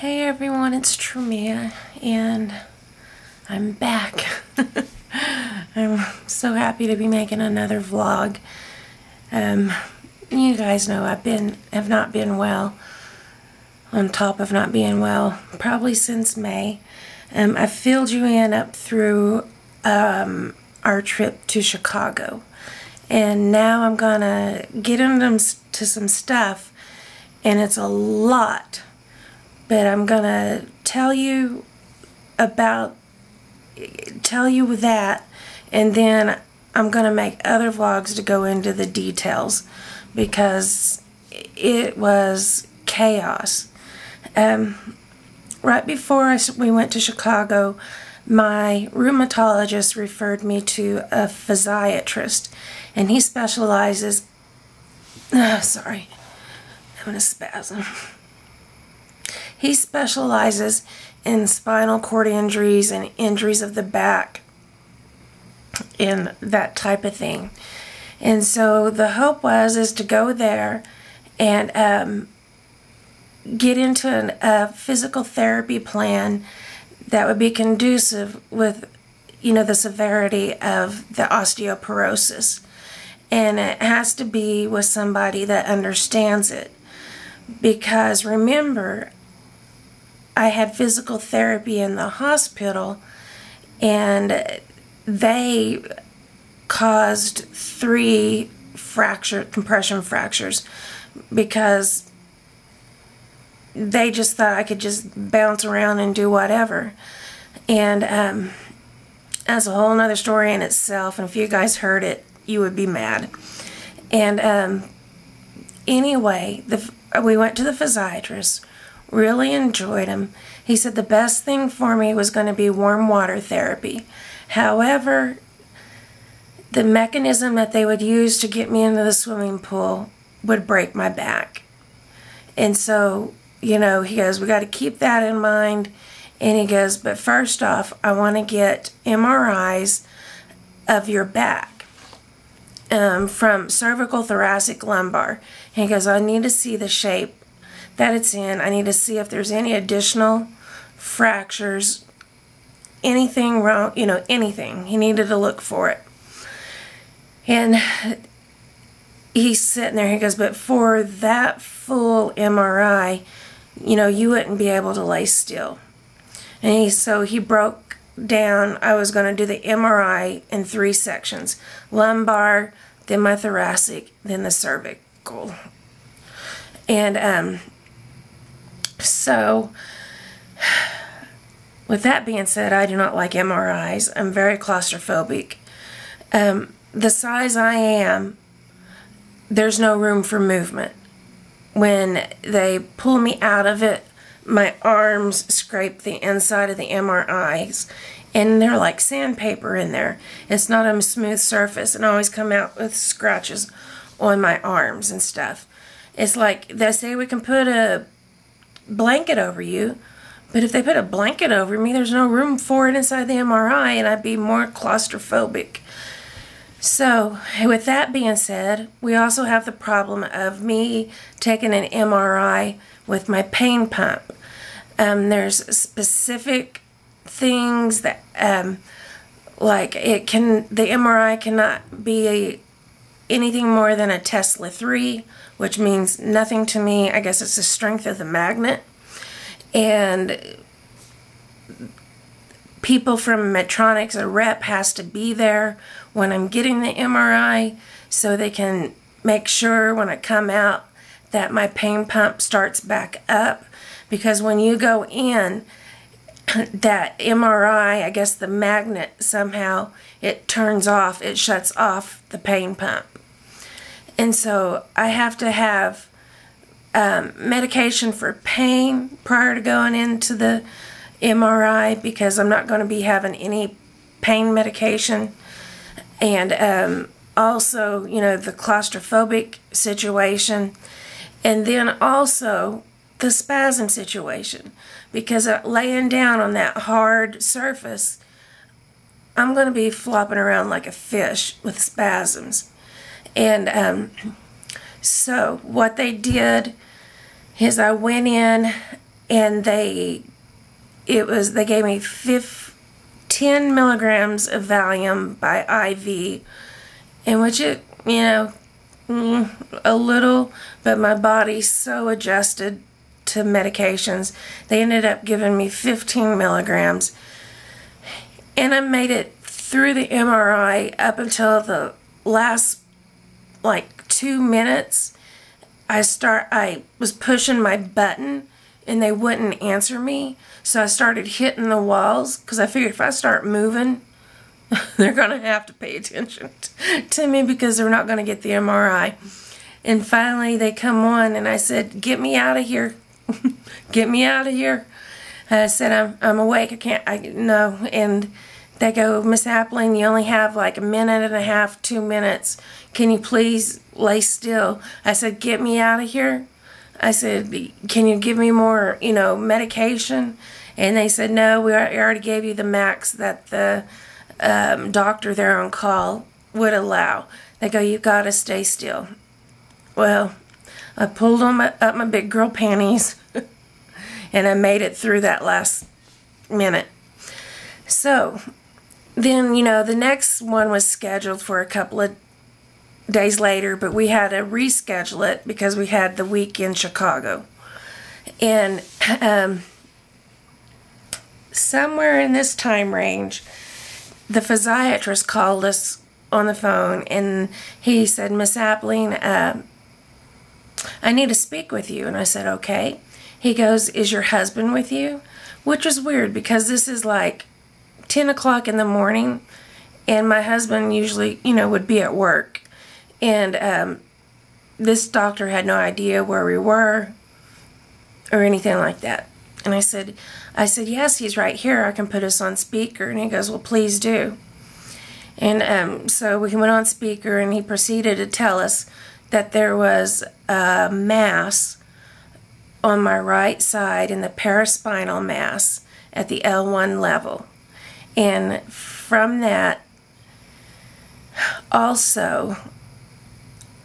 Hey everyone, it's Tremia, and I'm back. I'm so happy to be making another vlog. You guys know have not been well, on top of not being well, probably since May. I filled you in up through our trip to Chicago, and now I'm gonna get into some stuff, and it's a lot. But I'm gonna tell you that, and then I'm gonna make other vlogs to go into the details because it was chaos. Right before we went to Chicago, my rheumatologist referred me to a physiatrist, and he specializes. Sorry, I'm having a spasm. He specializes in spinal cord injuries and injuries of the back and that type of thing. And so the hope is to go there and get into a physical therapy plan that would be conducive with, the severity of the osteoporosis. And it has to be with somebody that understands it. Because remember, I had physical therapy in the hospital, and they caused 3 compression fractures because they just thought I could just bounce around and do whatever. And that's a whole nother story in itself, and if you guys heard it, you would be mad. And anyway, we went to the physiatrist. Really enjoyed him. He said the best thing for me was going to be warm water therapy. However, the mechanism that they would use to get me into the swimming pool would break my back. And so, he goes, we got to keep that in mind. And he goes, but first off, I want to get MRIs of your back from cervical, thoracic, lumbar. And he goes, I need to see the shape that it's in. I need to see if there's any additional fractures, anything wrong, anything. He needed to look for it. And he's sitting there, he goes, but for that full MRI, you wouldn't be able to lay still. And so he broke down, I was going to do the MRI in 3 sections. Lumbar, then my thoracic, then the cervical. And so, with that being said, I do not like MRIs. I'm very claustrophobic. The size I am, there's no room for movement. When they pull me out of it, my arms scrape the inside of the MRIs, and they're like sandpaper in there. It's not a smooth surface, and I always come out with scratches on my arms and stuff. It's like they say we can put a blanket over you, but if they put a blanket over me, there's no room for it inside the MRI, and I'd be more claustrophobic. So, with that being said, we also have the problem of me taking an MRI with my pain pump. There's specific things that, like the MRI cannot be anything more than a Tesla 3, which means nothing to me. I guess it's the strength of the magnet. And people from Medtronics, a rep has to be there when I'm getting the MRI so they can make sure when I come out that my pain pump starts back up. Because when you go in, that MRI, I guess the magnet somehow, it turns off, it shuts off the pain pump. And so I have to have medication for pain prior to going into the MRI because I'm not going to be having any pain medication. And also, the claustrophobic situation. And then also the spasm situation. Because laying down on that hard surface, I'm going to be flopping around like a fish with spasms. And so what they did is I went in and they gave me 10 milligrams of Valium by IV, in which it, a little, but my body's so adjusted to medications. They ended up giving me 15 milligrams, and I made it through the MRI up until the last, 2 minutes. I was pushing my button, and they wouldn't answer me, so I started hitting the walls, because I figured if I start moving, they're going to have to pay attention to me, because they're not going to get the MRI. And finally they come on, and I said, "Get me out of here." "Get me out of here." I said, I'm awake, no. And they go, "Miss Appling, you only have like a minute and a half, 2 minutes. Can you please lay still?" I said, "Get me out of here." I said, "Can you give me more, medication?" And they said, "No, we already gave you the max that the doctor there on call would allow." They go, "You've got to stay still." Well, I pulled up my big girl panties, and I made it through that last minute. So then, the next one was scheduled for a couple of days later, but we had to reschedule it because we had the week in Chicago. And somewhere in this time range, the physiatrist called us on the phone, and he said, "Miss Appling, I need to speak with you." And I said, "Okay." He goes, "Is your husband with you?" Which was weird, because this is like 10 o'clock in the morning, and my husband usually, would be at work. And this doctor had no idea where we were or anything like that. And I said, "Yes, he's right here. I can put us on speaker." And he goes, "Well, please do." And so we went on speaker, and he proceeded to tell us that there was a mass on my right side, in the paraspinal mass at the L1 level. And from that, also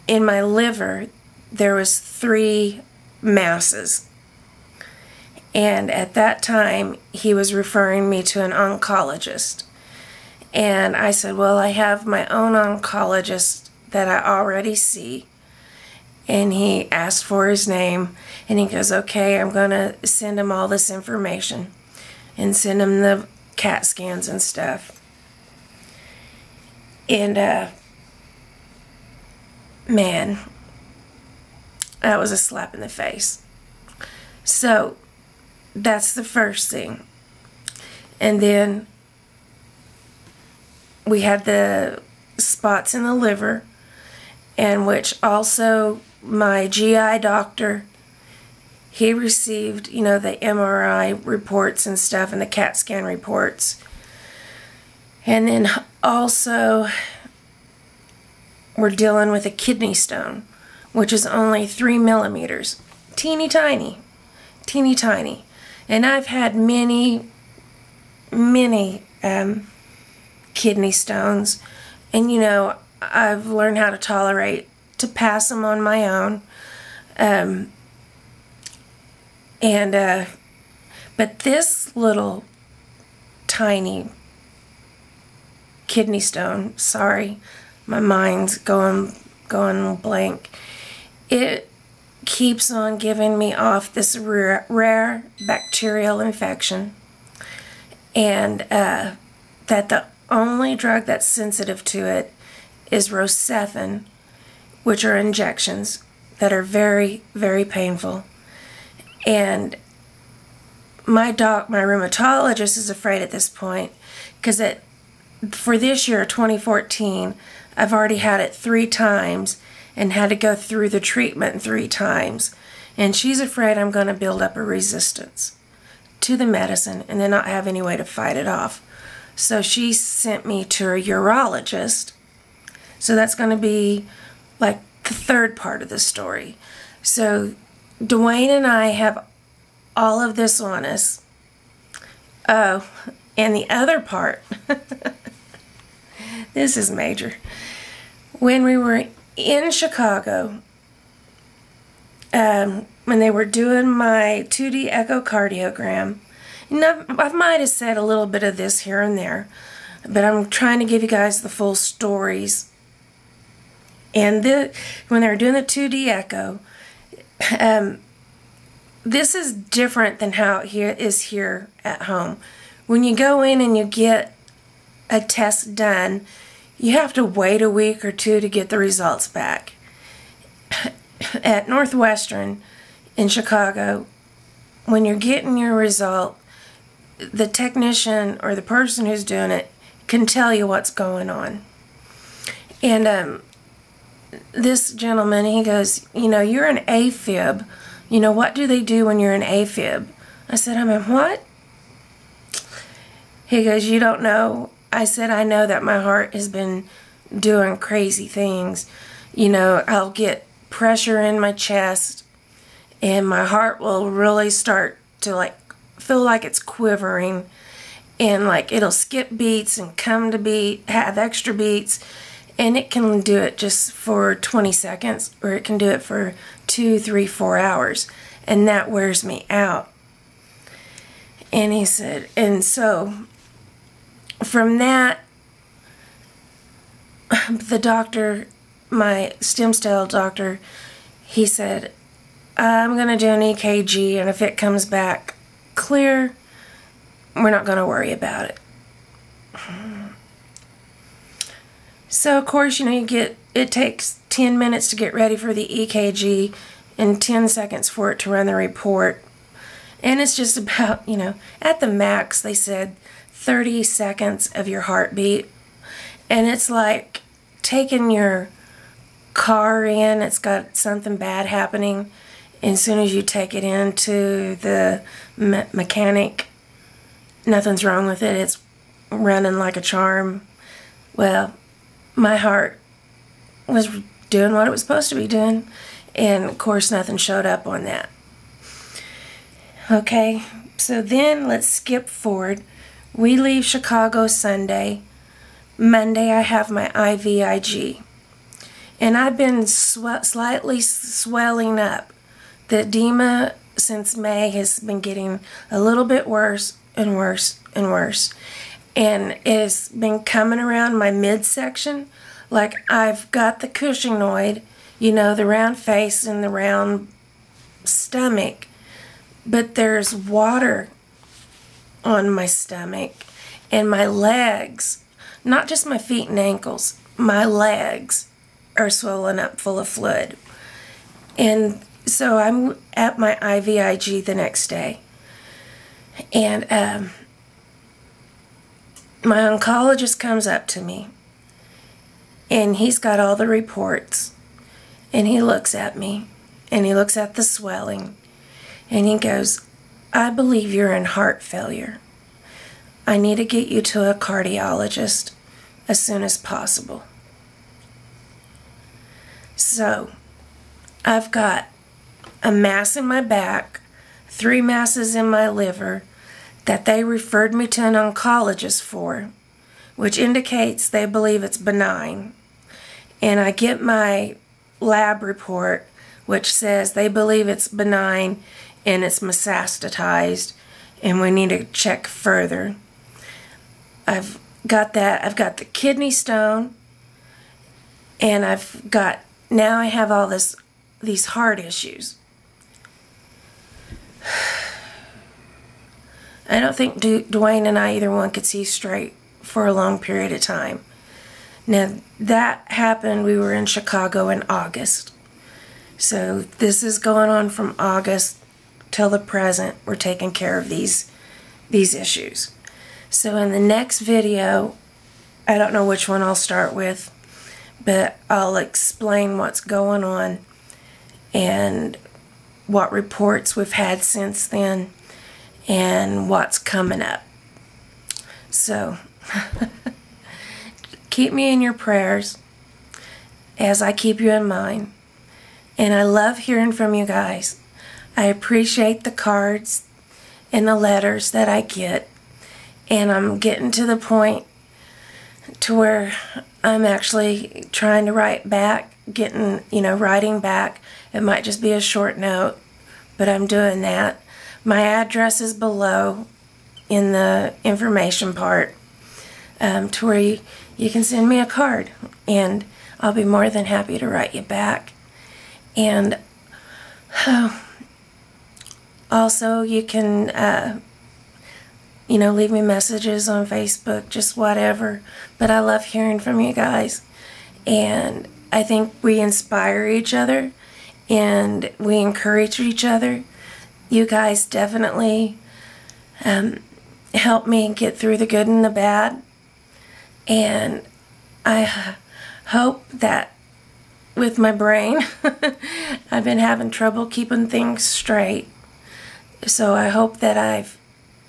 in my liver, there was 3 masses. And at that time, he was referring me to an oncologist. And I said, "Well, I have my own oncologist that I already see." And he asked for his name, and he goes, "Okay, I'm going to send him all this information and send him the CAT scans and stuff." And man, that was a slap in the face. So that's the first thing. And then we had the spots in the liver, and which also my GI doctor, he received, the MRI reports and stuff, and the CAT scan reports. And then also we're dealing with a kidney stone, which is only 3 millimeters. Teeny tiny. Teeny tiny. And I've had many kidney stones, and I've learned how to tolerate to pass them on my own. But this little tiny kidney stone, sorry, my mind's going blank. It keeps on giving me off this rare bacterial infection, and that the only drug that's sensitive to it is Rocephin, which are injections that are very, very painful. And my rheumatologist is afraid at this point, because for this year, 2014, I've already had it 3 times and had to go through the treatment 3 times. And she's afraid I'm going to build up a resistance to the medicine and then not have any way to fight it off. So she sent me to a urologist. So that's going to be like the third part of the story. So Dwayne and I have all of this on us. Oh, and the other part, this is major. When we were in Chicago, when they were doing my 2D echocardiogram, I might have said a little bit of this here and there, but I'm trying to give you guys the full stories. And when they were doing the 2D echo, this is different than how it is here at home. When you go in and you get a test done, you have to wait a week or two to get the results back. At Northwestern in Chicago, when you're getting your result, the technician or the person who's doing it can tell you what's going on. And this gentleman, he goes, you know, you're an AFib. You know, what do they do when you're an AFib? I said, I'm in what? He goes, you don't know? I said, I know that my heart has been doing crazy things. You know, I'll get pressure in my chest and my heart will really start to like feel like it's quivering, and like it'll skip beats and come to beat, have extra beats, and it can do it just for 20 seconds or it can do it for 2, 3, 4 hours, and that wears me out. And he said, and so from that, the doctor, my stem cell doctor, he said, I'm going to do an EKG, and if it comes back clear, we're not going to worry about it. So, of course, you know, it takes 10 minutes to get ready for the EKG and 10 seconds for it to run the report. And it's just about, you know, at the max, they said 30 seconds of your heartbeat. And it's like taking your car in, it's got something bad happening. And as soon as you take it into the mechanic, nothing's wrong with it. It's running like a charm. Well, my heart was doing what it was supposed to be doing. And, of course, nothing showed up on that. Okay, so then let's skip forward. We leave Chicago Sunday. Monday, I have my IVIG. And I've been slightly swelling up. The edema since May has been getting a little bit worse and worse and worse. And it's been coming around my midsection. Like I've got the Cushingoid, you know, the round face and the round stomach. But there's water on my stomach and my legs, not just my feet and ankles, my legs are swollen up full of fluid. And so I'm at my IVIG the next day. And my oncologist comes up to me and he's got all the reports and he looks at me and he looks at the swelling and he goes, I believe you're in heart failure. I need to get you to a cardiologist as soon as possible. So I've got a mass in my back, 3 masses in my liver that they referred me to an oncologist for, which indicates they believe it's benign. And I get my lab report, which says they believe it's benign and it's metastatized and we need to check further. I've got that. I've got the kidney stone, and now I have all these heart issues. I don't think Dwayne and I, either one, could see straight for a long period of time. Now, that happened, we were in Chicago in August. So this is going on from August till the present. We're taking care of these issues. So in the next video, I don't know which one I'll start with, but I'll explain what's going on and what reports we've had since then and what's coming up. So keep me in your prayers as I keep you in mind. And I love hearing from you guys. I appreciate the cards and the letters that I get. And I'm getting to the point to where I'm actually trying to write back, writing back. It might just be a short note but I'm doing that. My address is below in the information part, to where you can send me a card, and I'll be more than happy to write you back. And also you can leave me messages on Facebook, just whatever. But I love hearing from you guys, and I think we inspire each other and we encourage each other. You guys definitely help me get through the good and the bad, and I hope that with my brain I've been having trouble keeping things straight, so I hope that I've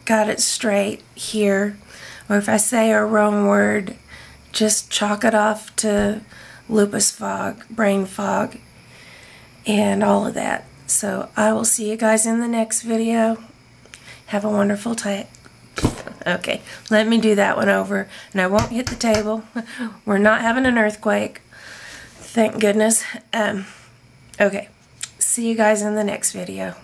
got it straight here. Or if I say a wrong word, just chalk it off to lupus fog, brain fog, and all of that. So I will see you guys in the next video. Have a wonderful day. Okay, let me do that one over, and I won't hit the table. We're not having an earthquake, thank goodness. Okay, see you guys in the next video.